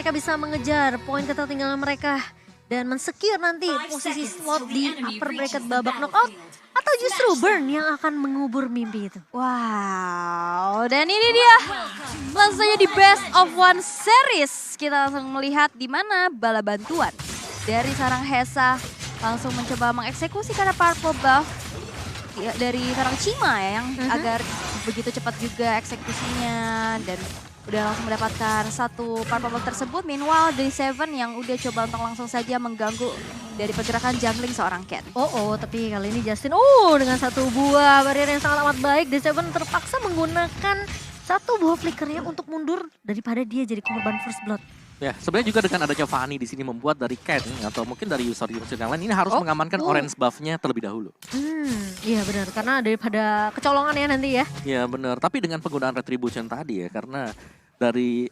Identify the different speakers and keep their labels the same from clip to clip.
Speaker 1: mereka bisa mengejar poin ketertinggalan mereka dan mensecure nanti posisi slot di upper bracket babak knockout, atau justru Burn yang akan mengubur mimpi itu.
Speaker 2: Wow, dan ini dia langsung saja di best of one series. Kita langsung melihat di mana bala bantuan dari seorang Hesa langsung mencoba mengeksekusi karena purple buff dari seorang Chima ya, yang agar begitu cepat juga eksekusinya dan udah langsung mendapatkan satu purple buff tersebut. Meanwhile dari Seven yang udah coba untuk langsung saja mengganggu dari pergerakan jungling seorang Ken.
Speaker 1: Tapi kali ini Justin dengan satu buah barrier yang sangat amat baik, The Seven terpaksa menggunakan satu buah flickernya untuk mundur daripada dia jadi korban first blood.
Speaker 3: Ya, sebenarnya juga dengan adanya Fanny di sini membuat dari Ken atau mungkin dari user-user yang lain ini harus mengamankan orange buff-nya terlebih dahulu.
Speaker 1: Iya benar, karena daripada kecolongan ya nanti ya.
Speaker 3: Iya benar, tapi dengan penggunaan retribution tadi ya, karena dari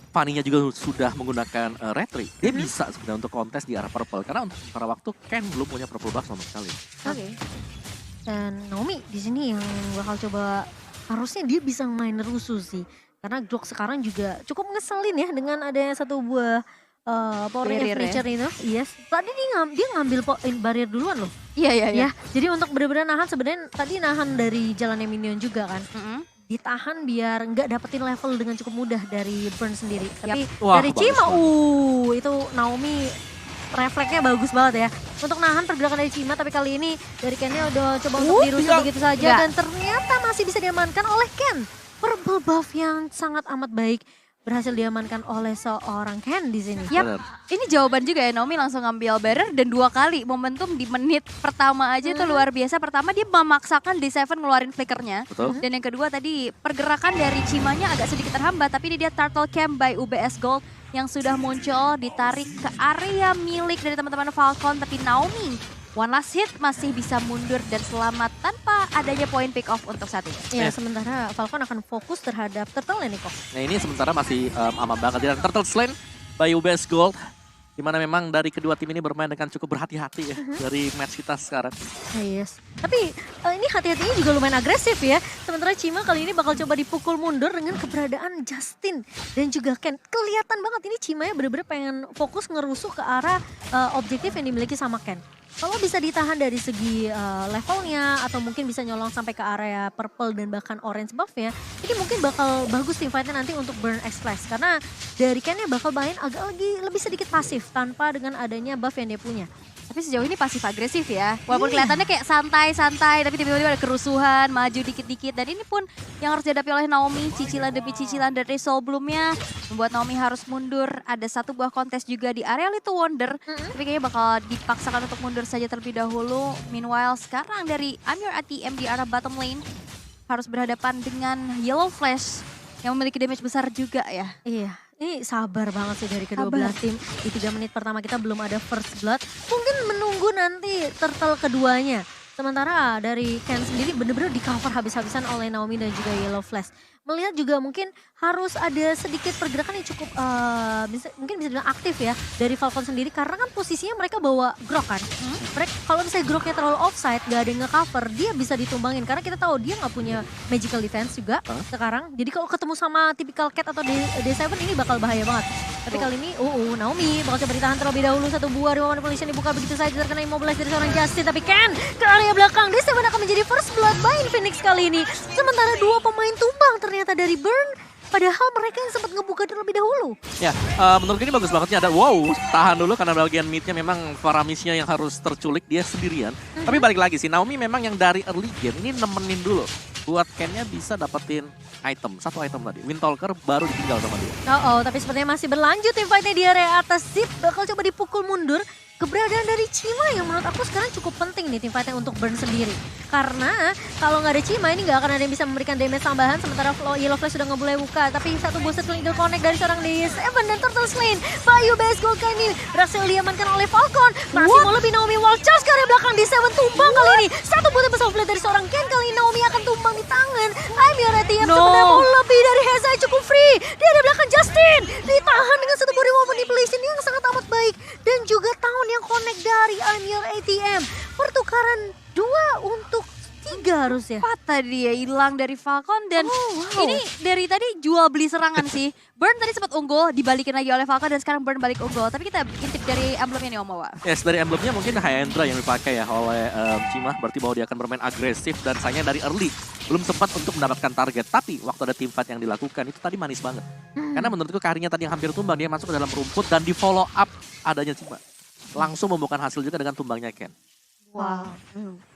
Speaker 3: Fanny-nya juga sudah menggunakan retri, dia bisa sebenarnya untuk kontes di arah purple karena untuk pada waktu Ken belum punya purple buff sama sekali.
Speaker 1: Oke. Dan Naomi di sini yang bakal coba, harusnya dia bisa main rusuh sih. Karena Glock sekarang juga cukup ngeselin ya dengan adanya satu buah power signature itu. Yes. Tadi dia ngambil barrier duluan loh.
Speaker 2: Iya.
Speaker 1: Jadi untuk benar-benar nahan, sebenarnya tadi nahan dari jalannya minion juga kan. Ditahan biar nggak dapetin level dengan cukup mudah dari Burn sendiri. Tapi dari Chima, itu Naomi refleksnya bagus banget ya. Untuk nahan pergerakan dari Chima, tapi kali ini dari Ken-nya udah coba untuk dirusuh begitu saja. Dan ternyata masih bisa diamankan oleh Ken. Purple buff yang sangat amat baik berhasil diamankan oleh seorang Ken di sini.
Speaker 2: Ini jawaban juga ya, Naomi langsung ngambil barrier dan 2 kali momentum di menit pertama aja tuh luar biasa. Pertama dia memaksakan D7 ngeluarin flickernya. Dan yang kedua tadi pergerakan dari Chimanya agak sedikit terhambat, tapi ini dia Turtle Camp by UBS Gold yang sudah muncul ditarik ke area milik dari teman-teman Falcon, tapi Naomi one last hit masih bisa mundur dan selamat tanpa adanya poin pick off untuk saat ini.
Speaker 1: Ya, sementara Falcon akan fokus terhadap Turtle nih kok.
Speaker 3: Nah ini sementara masih aman banget. Dan Turtle Slain by UBS Gold. Dimana memang dari kedua tim ini bermain dengan cukup berhati-hati ya dari match kita sekarang.
Speaker 1: Yes. Tapi ini hati-hatinya juga lumayan agresif ya. Sementara Chima kali ini bakal coba dipukul mundur dengan keberadaan Justin dan juga Ken. Kelihatan banget ini Chimanya bener-bener pengen fokus ngerusuh ke arah objektif yang dimiliki sama Ken. Kalau bisa ditahan dari segi levelnya atau mungkin bisa nyolong sampai ke area purple dan bahkan orange buff-nya, ini mungkin bakal bagus team fight-nya nanti untuk Burn X-Flash. Karena dari Ken-nya bakal main agak lebih sedikit pasif tanpa dengan adanya buff yang dia punya.
Speaker 2: Tapi sejauh ini pasif agresif ya. Walaupun kelihatannya kayak santai-santai, tapi tiba-tiba ada kerusuhan, maju dikit-dikit. Dan ini pun yang harus dihadapi oleh Naomi, cicilan demi cicilan dari sebelumnya. Membuat Naomi harus mundur. Ada satu buah kontes juga di area Little Wonder. Tapi kayaknya bakal dipaksakan untuk mundur saja terlebih dahulu. Meanwhile sekarang dari I'm Your ATM di arah bottom lane harus berhadapan dengan Yellow Flash yang memiliki damage besar juga ya.
Speaker 1: Iya. Ini sabar banget sih dari kedua belah tim. Di 3 menit pertama kita belum ada first blood. Mungkin menunggu nanti turtle keduanya. Sementara dari Ken sendiri bener-bener di cover habis-habisan oleh Naomi dan juga Yellow Flash. Melihat juga mungkin harus ada sedikit pergerakan yang cukup mungkin bisa dibilang aktif ya dari Falcon sendiri. Karena kan posisinya mereka bawa Grok kan. Kalau misalnya Groknya terlalu offside, gak ada yang nge-cover, dia bisa ditumbangin. Karena kita tahu dia gak punya magical defense juga sekarang. Jadi kalau ketemu sama typical Cat atau D7 ini bakal bahaya banget. Tapi kali ini Naomi bakal coba ditahan terlebih dahulu. Satu buah Remote Manipulation dibuka begitu saja terkena immobilize dari seorang Justin. Tapi Ken ke area belakang, D7 akan menjadi first blood by Phoenix kali ini. Sementara 2 pemain tumbang ternyata dari Burn. Padahal mereka yang sempat ngebuka terlebih dahulu.
Speaker 3: Ya, menurut ini bagus banget nih ada tahan dulu karena bagian midnya memang Faramisnya yang harus terculik dia sendirian. Tapi balik lagi sih, Naomi memang yang dari early game ini nemenin dulu. Buat Ken-nya bisa dapetin satu item tadi. Windtalker baru ditinggal sama dia.
Speaker 1: Tapi sepertinya masih berlanjut tim fight-nya di area atas. Zip bakal coba dipukul mundur. Keberadaan dari Chima yang menurut aku sekarang cukup penting nih tim fight-nya untuk Burn sendiri. Karena kalau nggak ada Chima ini nggak akan ada yang bisa memberikan damage tambahan. Sementara Yellow Flash sudah nggak boleh buka. Tapi satu booster Eagle Connect dari seorang D7 dan Turtle Slain. Bayu BS Gold kali ini berhasil diamankan oleh Falcon. Masih mau lebih Naomi wall charge ke area belakang. D7 tumbang kali ini. Satu booster besar blade dari seorang Ken. Kali ini Naomi akan tumbang di tangan I'm Your ATM. Sebenarnya mau lebih dari Hesa cukup free. Di area belakang Justin ditahan dengan satu body manipulation yang sangat amat baik. Dan juga tahun yang connect dari I'm Your ATM. Pertukaran 2 untuk 3 harusnya.
Speaker 2: 4 tadi ya hilang dari Falcon dan
Speaker 1: wow.
Speaker 2: ini dari tadi jual beli serangan sih. Burn tadi sempat unggul, dibalikin lagi oleh Falcon dan sekarang Burn balik unggul. Tapi kita intip dari emblemnya nih Om Wawa.
Speaker 3: Yes, dari emblemnya mungkin Hyendra yang dipakai ya oleh Cima. Berarti bahwa dia akan bermain agresif dan sayangnya dari early belum sempat untuk mendapatkan target. Tapi waktu ada team fight yang dilakukan itu tadi manis banget. Karena menurutku Karinya tadi yang hampir tumbang, dia masuk ke dalam rumput dan di follow up adanya Cima. Langsung membuahkan hasil juga dengan tumbangnya Ken.
Speaker 2: Wow,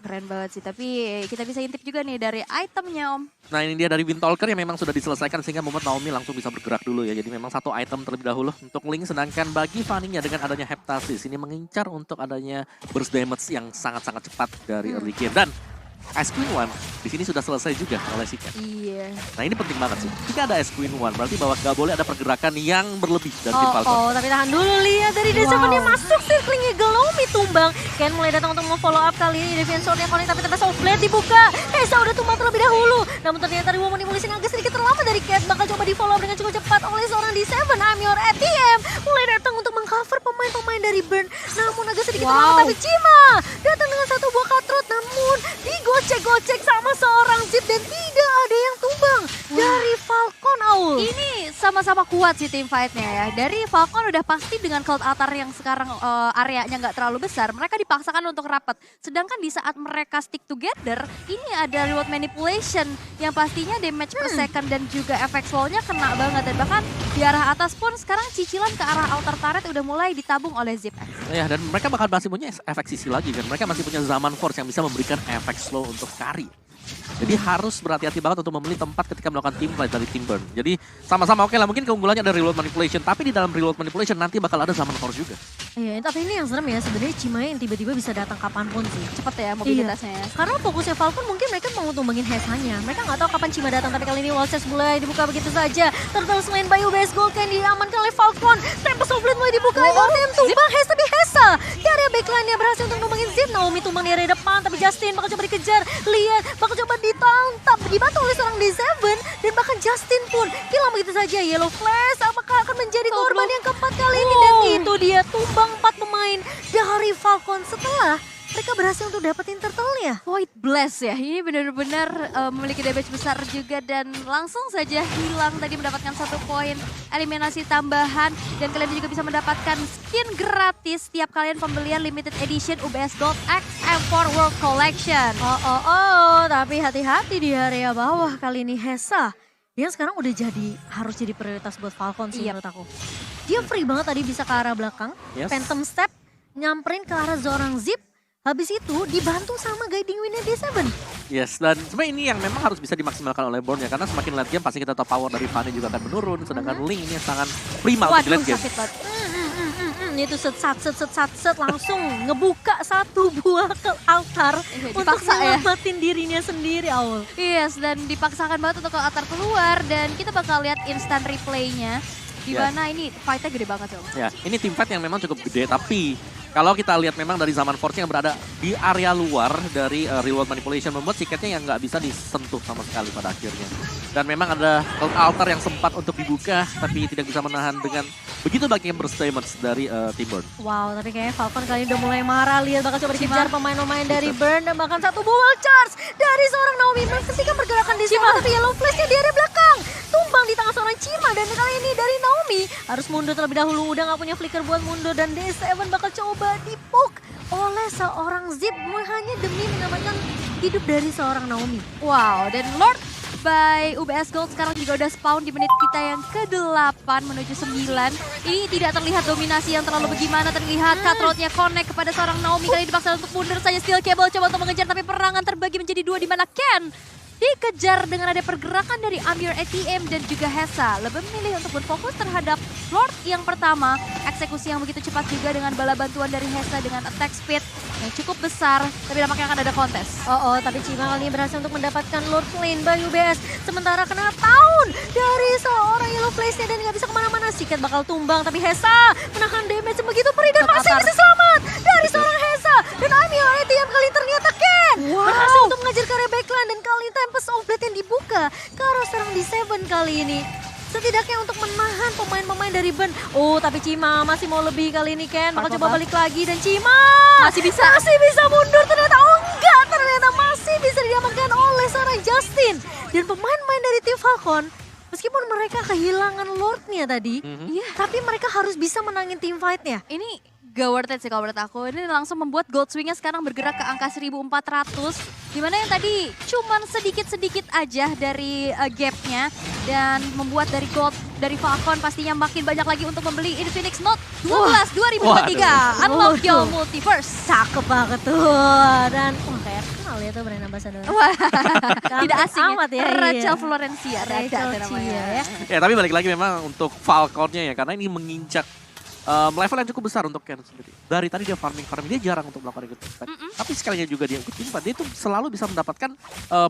Speaker 2: keren banget sih. Tapi kita bisa intip juga nih dari itemnya Om.
Speaker 3: Nah ini dia dari Windtalker yang memang sudah diselesaikan sehingga membuat Naomi langsung bisa bergerak dulu ya. Jadi memang satu item terlebih dahulu untuk Link. Sedangkan bagi Fanny-nya dengan adanya Heptasis ini mengincar untuk adanya burst damage yang sangat-sangat cepat dari early game. Dan Ice Queen One di sini sudah selesai juga oleh si Ken.
Speaker 2: Iya.
Speaker 3: Nah ini penting banget sih. Jika ada Ice Queen One berarti bahwa gak boleh ada pergerakan yang berlebih dari tim Falcon.
Speaker 1: Oh, tapi tahan dulu lihat dari Desavan dia masuk circlingnya Galomi tumbang. Ken mulai datang untuk memfollow up kali ini. Defensor-nya connect tapi ternyata soft blade dibuka. Hesa udah tumbang terlebih dahulu. Namun ternyata di momen demolition agak sedikit terlambat dari Cat. Bakal coba di follow up dengan cukup cepat oleh seorang D7. I'm your ATM. Mulai datang untuk mengcover pemain-pemain dari Burn. Namun agak sedikit terlambat tapi Cima datang dengan satu buah cutthroat. Namun digocek-gocek sama seorang Zip dan tidak ada yang tumbang dari Falcon Aul.
Speaker 2: Ini sama-sama kuat sih tim fight-nya ya. Dari Falcon udah pasti dengan Cloud Altar yang sekarang areanya nggak terlalu besar, mereka dipaksakan untuk rapat. Sedangkan di saat mereka stick together, ini ada reward manipulation yang pastinya damage per second dan juga efek slow-nya kena banget. Dan bahkan di arah atas pun sekarang cicilan ke arah altar turret udah mulai ditabung oleh Zip X.
Speaker 3: Ya dan mereka bakal masih punya efek sisi lagi kan. Mereka masih punya Zaman Force yang bisa memberikan efek slow untuk Kari. Jadi harus berhati-hati banget untuk memilih tempat ketika melakukan team fight dari tim Burn. Jadi sama-sama oke lah, mungkin keunggulannya ada reload manipulation. Tapi di dalam reload manipulation nanti bakal ada Zaman Force juga.
Speaker 1: Iya, tapi ini yang serem ya sebenarnya Cimai yang tiba-tiba bisa datang kapanpun sih.
Speaker 2: Cepet ya mobilitasnya ya.
Speaker 1: Karena fokusnya Falcon mungkin mereka mau tumbangin Hesanya. Mereka nggak tahu kapan Cima datang, tapi kali ini wall chest mulai dibuka begitu saja. Turtles main by UBS Gold kan diamankan oleh Falcon. Tempest of Blade mulai dibuka. Immortem tumbang Hes tapi Hesa. Di area backline-nya berhasil untuk numbangin Zip. Naomi tumbang di area depan, tapi Justin bakal coba dikejar. Lihat, bakal coba ditangkap. Dibantu oleh seorang D7. Dan bahkan Justin pun hilang begitu saja. Yellow Flash apakah akan menjadi korban yang keempat kali ini. Dan itu dia tumbang 4 pemain dari Falcon setelah mereka berhasil untuk dapetin turtle-nya.
Speaker 2: Void Blast ya, ini benar-benar memiliki damage besar juga dan langsung saja hilang tadi mendapatkan 1 poin eliminasi tambahan. Dan kalian juga bisa mendapatkan skin gratis setiap kalian pembelian limited edition UBS Gold X M4 World Collection.
Speaker 1: Tapi hati-hati di area bawah kali ini Hesa. Yang sekarang udah harus jadi prioritas buat Falcon sih menurut aku. Dia free banget tadi bisa ke arah belakang, Phantom Step, nyamperin ke arah seorang Zip. Habis itu dibantu sama guiding winnya D7.
Speaker 3: Yes, dan sebenarnya ini yang memang harus bisa dimaksimalkan oleh Born ya. Karena semakin late game pasti kita tahu power dari Fanny juga akan menurun. Sedangkan Link ini sangat prima untuk di late game.
Speaker 2: Sakit banget.
Speaker 1: Itu set langsung ngebuka 1 buah ke altar untuk nyelamatin dirinya sendiri Aul.
Speaker 2: Yes, dan dipaksakan banget untuk ke altar keluar dan kita bakal lihat instant replaynya. Di mana ini fight-nya gede banget Om.
Speaker 3: Ya, ini tim fight yang memang cukup gede tapi kalau kita lihat memang dari Zaman Force yang berada di area luar dari reward manipulation membuat siketnya yang nggak bisa disentuh sama sekali pada akhirnya. Dan memang ada altar yang sempat untuk dibuka tapi tidak bisa menahan dengan begitu banyak burst damage dari tim Burn.
Speaker 1: Wow, tapi kayaknya Falcon kali ini udah mulai marah. Lihat bakal coba dikejar pemain-pemain dari Burn dan bahkan 1 buah charge dari seorang Naomi ketika pergerakan di sini. Tapi Yellow Flash-nya di area belakang. Tumbang di tangan seorang Cima dan kali ini dari Naomi harus mundur terlebih dahulu. Udah nggak punya flicker buat mundur dan D7 bakal coba dipuk oleh seorang Zip hanya demi menyelamatkan hidup dari seorang Naomi.
Speaker 2: Wow, dan Lord by UBS Gold sekarang juga udah spawn di menit kita yang ke-8 menuju 9. Ini tidak terlihat dominasi yang terlalu bagaimana, terlihat cutthroat-nya connect kepada seorang Naomi. Kali ini dipaksa untuk mundur saja, Steel Cable coba untuk mengejar tapi perangan terbagi menjadi 2 di mana Ken dikejar dengan ada pergerakan dari Amir ATM dan juga Hesa. Lebih memilih untuk berfokus terhadap Lord yang pertama. Eksekusi yang begitu cepat juga dengan bala bantuan dari Hesa dengan attack speed yang cukup besar. Tapi nampaknya akan ada kontes.
Speaker 1: Tapi Cima kali ini berhasil untuk mendapatkan Lord Lane by UBS. Sementara kena taun dari seorang Yellow Flash-nya dan nggak bisa kemana-mana. Siket bakal tumbang tapi Hesa menahan damage begitu perih dan masih bisa selamat dari seorang Hesa. Dan Amir ATM kali ternyata Ken berhasil untuk mengejar ke area backline dan kali Tempest of Blade yang dibuka ke arah serang D7 kali ini. Setidaknya untuk menahan pemain-pemain dari Burn. Tapi Cima masih mau lebih kali ini Ken. Bakal coba balik lagi dan Cima
Speaker 2: masih bisa
Speaker 1: mundur ternyata. Enggak, ternyata masih bisa diamankan seorang Justin. Dan pemain-pemain dari tim Falcon, meskipun mereka kehilangan Lord-nya tadi, tapi mereka harus bisa menangin team fight-nya.
Speaker 2: Ini gak worth it sih kalau menurut aku. Ini langsung membuat gold swing-nya sekarang bergerak ke angka 1400. Dimana yang tadi cuman sedikit-sedikit aja dari gap-nya. Dan membuat dari gold dari Falcon pastinya makin banyak lagi untuk membeli Infinix Note 12 2023. Unlock your multiverse.
Speaker 1: Cakep banget tuh. Dan kayak kenal ya tuh brand ambassador.
Speaker 2: Wah, tidak asing
Speaker 1: amat ya.
Speaker 2: Rachel Florencia.
Speaker 1: Rachel
Speaker 2: ada namanya.
Speaker 1: Chia ya.
Speaker 3: Ya tapi balik lagi memang untuk Falconnya ya, karena ini menginjak level yang cukup besar untuk Ken sendiri. Dari tadi dia farming, dia jarang untuk melakukan ikut teamfight. Tapi sekalinya juga dia ikut teamfight, dia itu selalu bisa mendapatkan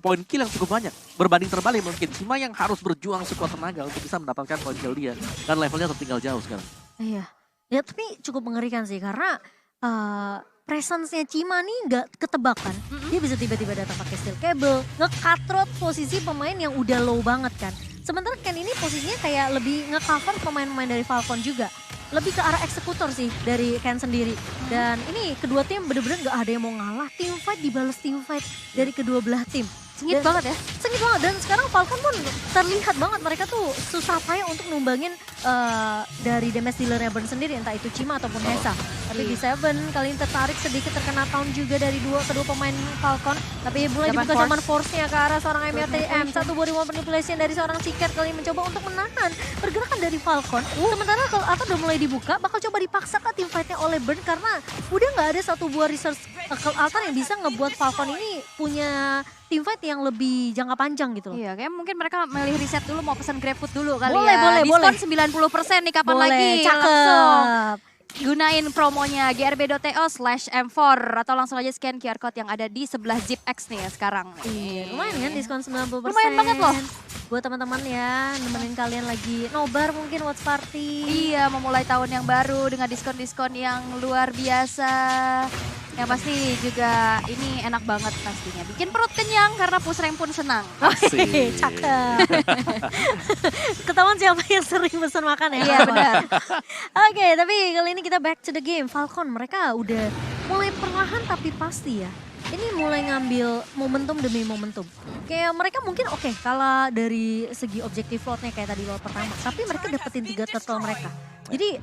Speaker 3: poin kill yang cukup banyak. Berbanding terbalik mungkin Cima yang harus berjuang sekuat tenaga untuk bisa mendapatkan poin kill dia. Dan levelnya tertinggal jauh sekarang.
Speaker 1: Iya. Ya tapi cukup mengerikan sih karena presence-nya Cima nih nggak ketebakan. Dia bisa tiba-tiba datang pakai steel cable, nge-cutthroat posisi pemain yang udah low banget kan. Sementara Ken ini posisinya kayak lebih nge-cover pemain-pemain dari Falcon juga. Lebih ke arah eksekutor sih dari Ken sendiri. Dan ini kedua tim bener-bener gak ada yang mau ngalah. Team fight dibalas team fight dari kedua belah tim.
Speaker 2: Sengit banget ya.
Speaker 1: Sengit banget dan sekarang Falcon pun terlihat banget mereka tuh susah payah untuk numbangin dari damage dealer-nya Burn sendiri. Entah itu Cima ataupun Hesa. Tapi di Seven kali ini tertarik sedikit terkena taunt juga dari kedua pemain Falcon. Tapi mulai dibuka zaman force-nya ke arah seorang MRTM. Satu buah remote manipulation dari seorang Seeker kali ini mencoba untuk menahan pergerakan dari Falcon. Sementara kalau Altar udah mulai dibuka bakal coba dipaksa ke tim fight-nya oleh Burn karena udah nggak ada satu buah research Altar yang bisa ngebuat Falcon ini punya team fight yang lebih jangka panjang gitu loh.
Speaker 2: Iya, kayak mungkin mereka milih riset dulu mau pesan GrabFood dulu kali
Speaker 1: Boleh,
Speaker 2: ya.
Speaker 1: boleh,
Speaker 2: Diskon 90% nih kapan
Speaker 1: Boleh,
Speaker 2: lagi?
Speaker 1: cakep.
Speaker 2: Langsung gunain promonya grb.to/m4 atau langsung aja scan QR code yang ada di sebelah ZipX nih ya sekarang.
Speaker 1: Iya, lumayan kan diskon 90%.
Speaker 2: Lumayan banget loh.
Speaker 1: Buat teman-teman ya, nemenin kalian lagi nobar mungkin watch party.
Speaker 2: Iya, memulai tahun yang baru dengan diskon-diskon yang luar biasa. Yang pasti juga ini enak banget pastinya. Bikin perut kenyang karena push rank pun senang.
Speaker 3: Asik.
Speaker 1: Cakep. Ketahuan siapa yang sering pesan makan ya.
Speaker 2: Iya benar.
Speaker 1: Oke, tapi kali ini kita back to the game. Falcon mereka udah mulai perlahan tapi pasti ya. Ini mulai ngambil momentum demi momentum. Kayak mereka mungkin oke, kalah dari segi objektif load-nya kayak tadi load pertama. Tapi mereka dapetin 3 turtle mereka. Jadi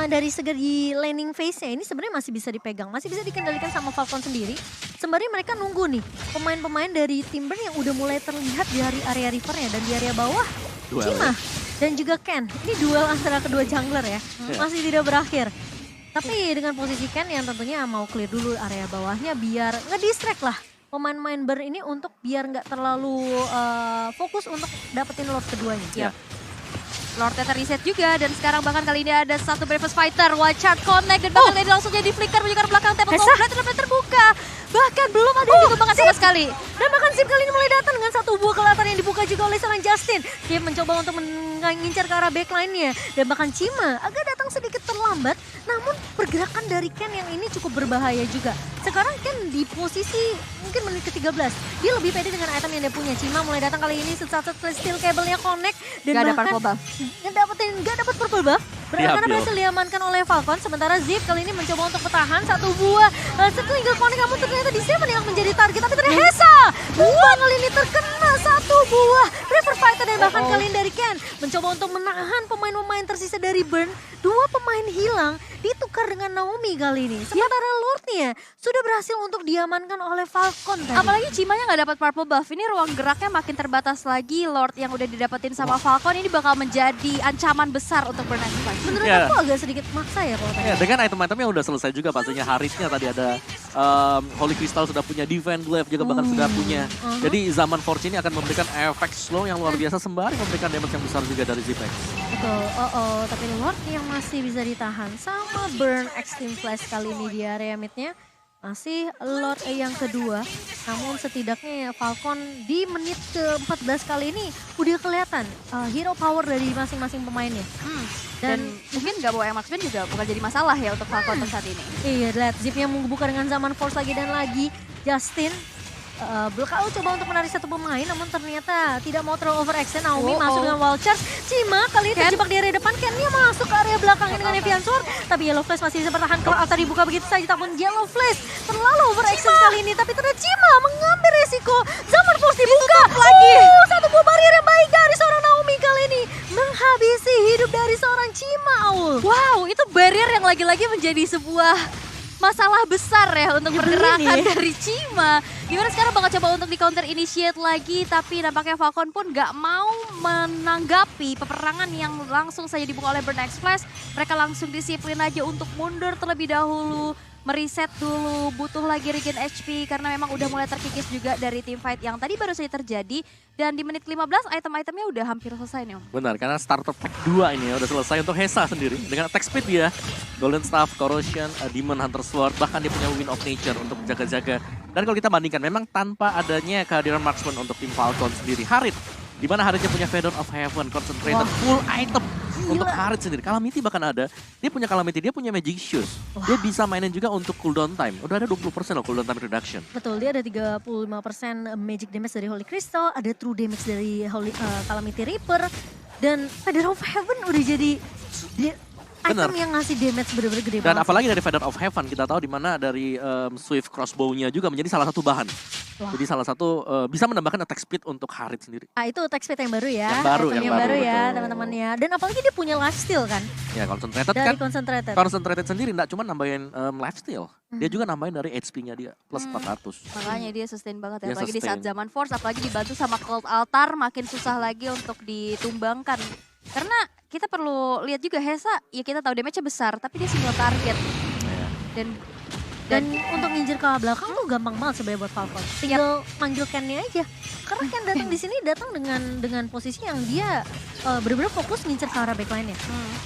Speaker 1: dari segi laning phase-nya ini sebenarnya masih bisa dipegang. Masih bisa dikendalikan sama Falcon sendiri. Sembari mereka nunggu nih pemain-pemain dari Timber yang udah mulai terlihat dari area rivernya. Dan di area bawah Cima dan juga Ken. Ini duel antara kedua jungler ya. Masih tidak berakhir. Tapi dengan posisi Ken yang tentunya mau clear dulu area bawahnya biar ngedistract lah pemain-pemain Burn ini untuk biar nggak terlalu fokus untuk dapetin Lord keduanya.
Speaker 3: Ya.
Speaker 2: Lordnya terreset juga dan sekarang bahkan kali ini ada satu Breakfast Fighter, Wild Charge Connect dan bahkan ini langsung jadi flicker menuju ke belakang tembak komplet terbuka. Bahkan belum ada yang dikembangkan sama sekali.
Speaker 1: Dan bahkan Zip kali ini mulai datang dengan satu buah kelihatan yang dibuka juga oleh seorang Justin. Dia mencoba untuk mengincar ke arah backline-nya. Dan bahkan Cima agak datang sedikit terlambat. Namun pergerakan dari Ken yang ini cukup berbahaya juga. Sekarang Ken di posisi mungkin menit ke-13. Dia lebih pede dengan item yang dia punya. Cima mulai datang kali ini satu steel cable-nya connect. Dan
Speaker 2: Gak ada
Speaker 1: bahkan
Speaker 2: purple buff.
Speaker 1: Gak dapat purple buff. Karena berhasil diamankan oleh Falcon. Sementara Zip kali ini mencoba untuk bertahan satu buah single connect. Namun ternyata di Seven yang menjadi target. Tapi ternyata Hesa buah kali ini terkena satu buah River Fighter. Dan bahkan kali ini dari Ken mencoba untuk menahan pemain-pemain tersisa dari Burn. Dua pemain hilang ditukar dengan Naomi kali ini. Sementara Lordnya sudah berhasil untuk diamankan oleh Falcon tadi.
Speaker 2: Apalagi Cimanya nggak dapat purple buff, ini ruang geraknya makin terbatas lagi. Lord yang udah didapetin sama Falcon ini bakal menjadi ancaman besar untuk Burn X.
Speaker 1: Menurut
Speaker 3: Ya.
Speaker 1: aku agak sedikit maksa ya kalau tadi.
Speaker 3: Ya, dengan item-item yang udah selesai juga pastinya. Harisnya tadi ada Holy Crystal sudah punya, Divine Glaive juga bahkan sudah punya. Jadi zaman Forge ini akan memberikan efek slow yang luar biasa sembari memberikan damage yang besar juga dari Zipex.
Speaker 1: Betul, tapi Lord yang masih bisa ditahan sama Burn Extreme Flash kali ini di area midnya. Masih Lord yang kedua, namun setidaknya Falcon di menit ke-14 kali ini udah kelihatan hero power dari masing-masing pemainnya.
Speaker 2: Dan mungkin gak bawa Max Payne juga bukan jadi masalah ya untuk Falcon untuk saat ini.
Speaker 1: Iya, lihat Zipnya membuka dengan zaman Force lagi dan lagi. Justin Belkau coba untuk menarik satu pemain, namun ternyata tidak mau terlalu overextend. Naomi masuk dengan Wild Charge. Cima kali ini terjebak di area depan. Ken dia masuk ke area belakang didatangin dengan Evian Sword. Tapi Yellow Flash masih bisa bertahan kalau altar dibuka begitu saja. Namun Yellow Flash terlalu overextend kali ini. Tapi ternyata Cima mengambil resiko. Zaman Force dibuka. Lagi. Satu buah barrier yang baik dari seorang Naomi kali ini. Menghabisi hidup dari seorang Cima, Aul.
Speaker 2: Wow, itu barrier yang lagi-lagi menjadi sebuah masalah besar ya untuk pergerakan dari Cima. Dimana sekarang bakal coba untuk di counter initiate lagi, tapi nampaknya Falcon pun gak mau menanggapi peperangan yang langsung saja dibuka oleh Burn X Flash. Mereka langsung disiplin aja untuk mundur terlebih dahulu, mereset dulu, butuh lagi regen HP karena memang udah mulai terkikis juga dari team fight yang tadi baru saja terjadi. Dan di menit 15 item-itemnya udah hampir selesai nih Om.
Speaker 3: Benar, karena starter pack 2 ini ya udah selesai untuk Hesa sendiri. Dengan attack speed dia, Golden Staff, Corrosion, Demon Hunter Sword, bahkan dia punya Wind of Nature untuk menjaga-jaga. Dan kalau kita bandingkan, memang tanpa adanya kehadiran Marksman untuk tim Falcon sendiri. Harit, di mana Haritnya punya Feather of Heaven, Concentrated, full item. Untuk Harit sendiri, Calamity bahkan ada. Dia punya Calamity, dia punya Magic Shoes. Dia bisa mainin juga untuk cooldown time. Udah ada 20% loh cooldown time reduction.
Speaker 1: Betul, dia ada 35% magic damage dari Holy Crystal, ada true damage dari Calamity Reaper, dan Feather of Heaven udah jadi item yang ngasih damage bener-bener gede banget.
Speaker 3: Dan apalagi dari Feather of Heaven, kita tahu di mana dari Swift Crossbow-nya juga menjadi salah satu bahan. Wah. Jadi salah satu bisa menambahkan attack speed untuk Harit sendiri.
Speaker 1: Itu attack speed yang baru ya.
Speaker 3: Yang baru
Speaker 1: ya teman-temannya. Dan apalagi dia punya lifesteal kan.
Speaker 3: Ya concentrated
Speaker 1: dari
Speaker 3: kan.
Speaker 1: Concentrated
Speaker 3: sendiri enggak cuma nambahin lifesteal. Dia juga nambahin dari HP-nya dia plus 400.
Speaker 2: Makanya dia sustain banget ya. Apalagi di saat zaman Force, apalagi dibantu sama Cold Altar makin susah lagi untuk ditumbangkan. Karena kita perlu lihat juga Hesa, ya kita tahu damage-nya besar, tapi dia single target.
Speaker 1: Dan untuk nginjir ke belakang tuh gampang banget sebenarnya buat Falcon. Tinggal manggil Ken-nya aja. Karena Ken datang di sini datang dengan posisi yang dia benar-benar fokus ngincer ke arah backline-nya.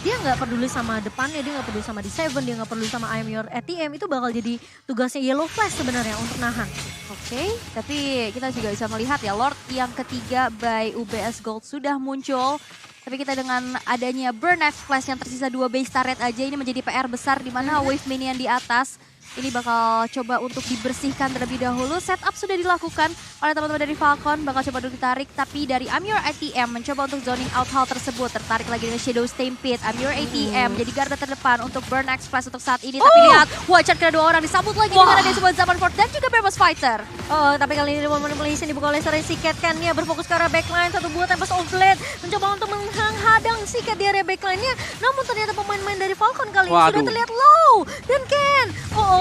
Speaker 1: Dia nggak peduli sama depannya, dia nggak peduli sama di Seven, dia nggak peduli sama I am your ATM. Itu bakal jadi tugasnya Yellow Flash sebenarnya untuk nahan.
Speaker 2: Oke, tapi kita juga bisa melihat ya Lord yang ketiga by UBS Gold sudah muncul. Tapi kita dengan adanya Burn X Flash yang tersisa 2 base turret aja ini menjadi PR besar di mana wave minion di atas. Ini bakal coba untuk dibersihkan terlebih dahulu. Setup sudah dilakukan oleh teman-teman dari Falcon. Bakal coba dulu ditarik. Tapi dari Amur ATM mencoba untuk zoning out hal tersebut. Tertarik lagi dengan Shadow Stampede. Amur ATM jadi garda terdepan untuk Burn X Flash untuk saat ini. Tapi lihat, Watcher kena 2 orang disambut lagi dengan ada sebuah Zaman Fort dan juga Berbos Fighter.
Speaker 1: Tapi kali ini manipulation dibuka oleh seorang Siket Ken-nya berfokus ke arah backline. Satu buah Tempest of Blade mencoba untuk menghadang Siket di area backline-nya. Namun ternyata pemain-pemain dari Falcon kali ini sudah terlihat low. Dan Ken,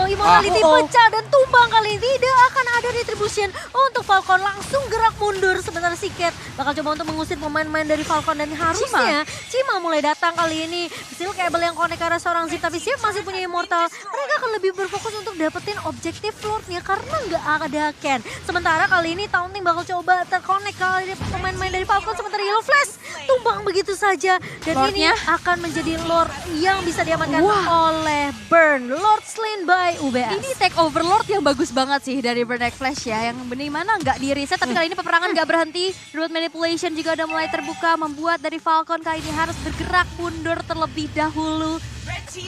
Speaker 1: Immortality pecah dan tumbang kali ini. Tidak akan ada retribution untuk Falcon. Langsung gerak mundur sebentar Siket bakal coba untuk mengusir pemain-pemain dari Falcon. Dan harusnya Cima mulai datang kali ini. Steel Cable yang connect ke arah seorang Zip. Tapi Zip masih punya Immortal. Mereka akan lebih berfokus untuk dapetin objektif Lord-nya karena nggak ada Ken. Sementara kali ini Taunting bakal coba terkonek kali pemain-pemain dari Falcon. Sementara Yellow Flash tumbang begitu saja. Dan ini akan menjadi Lord yang bisa diamankan oleh Burn. Lord slain by UBS.
Speaker 2: Ini take overlord yang bagus banget sih dari Burn X Flash ya. Yang benar mana nggak di reset, tapi kali ini peperangan nggak berhenti. Root manipulation juga udah mulai terbuka, membuat dari Falcon kali ini harus bergerak mundur terlebih dahulu.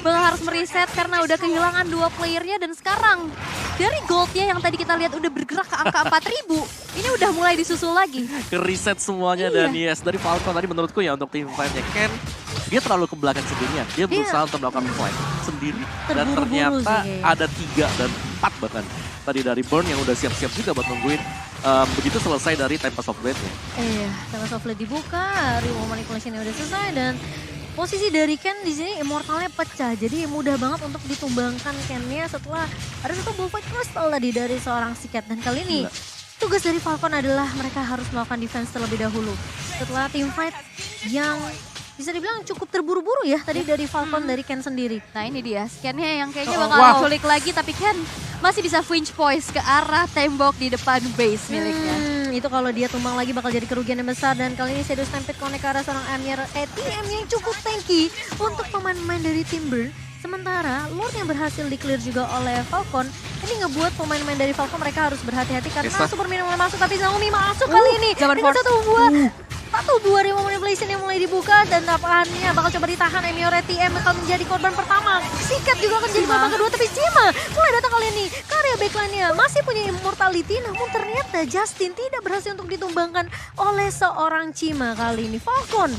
Speaker 2: Bakal harus mereset karena udah kehilangan 2 playernya. Dan sekarang dari goldnya yang tadi kita lihat udah bergerak ke angka 4.000. Ini udah mulai disusul lagi.
Speaker 3: Ke-reset semuanya dan yes, dari Falcon tadi menurutku ya untuk tim fight-nya Ken, dia terlalu ke belakang sendirian. Dia berusaha untuk melakukan fight sendiri. Dan ternyata ada 3 dan 4 bahkan. Tadi dari Burn yang udah siap-siap juga buat nungguin begitu selesai dari Tempest of Blade-nya.
Speaker 1: Tempest of Blade dibuka, Remote Manipulation udah selesai dan posisi dari Ken di sini Immortalnya pecah. Jadi mudah banget untuk ditumbangkan Ken-nya setelah ada satu Bullfight Crystal tadi dari seorang Siket. Dan kali ini tugas dari Falcon adalah mereka harus melakukan defense terlebih dahulu. Setelah team fight yang bisa dibilang cukup terburu-buru ya tadi dari Falcon, dari Ken sendiri.
Speaker 2: Nah ini dia, scan-nya yang kayaknya bakal culik lagi, tapi Ken masih bisa flinch poise ke arah tembok di depan base miliknya.
Speaker 1: Itu kalau dia tumbang lagi bakal jadi kerugian yang besar. Dan kali ini Shadow Stampede connect ke arah seorang Amir ATM yang cukup tanky untuk pemain-pemain dari tim Burn. Sementara Lord yang berhasil di-clear juga oleh Falcon, ini ngebuat pemain-pemain dari Falcon mereka harus berhati-hati karena Super Minion mulai masuk. Tapi Naomi masuk kali ini dengan satu buah Remote Manipulation yang mulai dibuka. Dan tapahannya bakal coba ditahan. Emior ATM akan menjadi korban pertama. Siket juga akan jadi korban kedua. Tapi Cima mulai datang kali ini ke area backline-nya. Masih punya Immortality, namun ternyata Justin tidak berhasil untuk ditumbangkan oleh seorang Cima kali ini. Falcon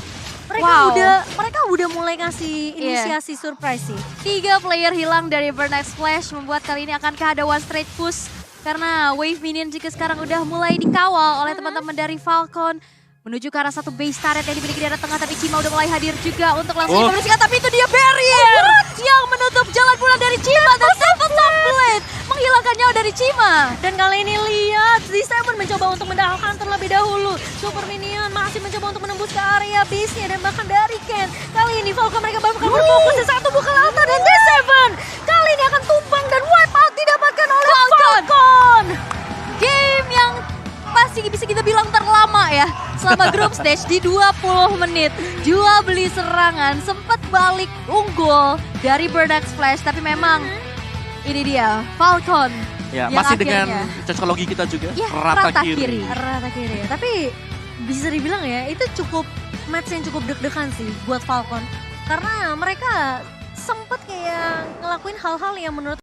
Speaker 1: Mereka udah mulai ngasih inisiasi surprise sih.
Speaker 2: 3 player hilang dari Burnex Flash membuat kali ini akankah ada one straight push. Karena wave minion juga sekarang udah mulai dikawal oleh teman-teman dari Falcon. Menuju ke arah satu base turret yang dimiliki di arah tengah, tapi Cima udah mulai hadir juga untuk langsung dipublisikan. Tapi itu dia barrier yang menutup jalan pulang dari Cima. Dan Seven Top Blade menghilangkan nyawa dari Cima.
Speaker 1: Dan kali ini lihat, Z7 mencoba untuk mendahulukan terlebih dahulu. Super Minion masih mencoba untuk menembus ke area base-nya dan bahkan dari Ken. Kali ini Falcon mereka bakal berfokus di satu buka latar dan Z7 kali ini akan tumbang dan wipe out didapatkan oleh Falcon.
Speaker 2: Game yang pasti bisa kita bilang terlama ya selama group stage di 20 menit. Jual beli serangan sempat balik unggul dari Burnex Flash, tapi memang ini dia Falcon.
Speaker 3: Ya,
Speaker 2: yang
Speaker 3: masih dengan
Speaker 2: akhirnya
Speaker 3: cocokologi kita juga,
Speaker 2: Ya,
Speaker 3: rata kiri.
Speaker 1: Rata kiri. Tapi bisa dibilang ya itu cukup match yang cukup deg-degan sih buat Falcon. Karena mereka sempet kayak ngelakuin hal-hal yang menurut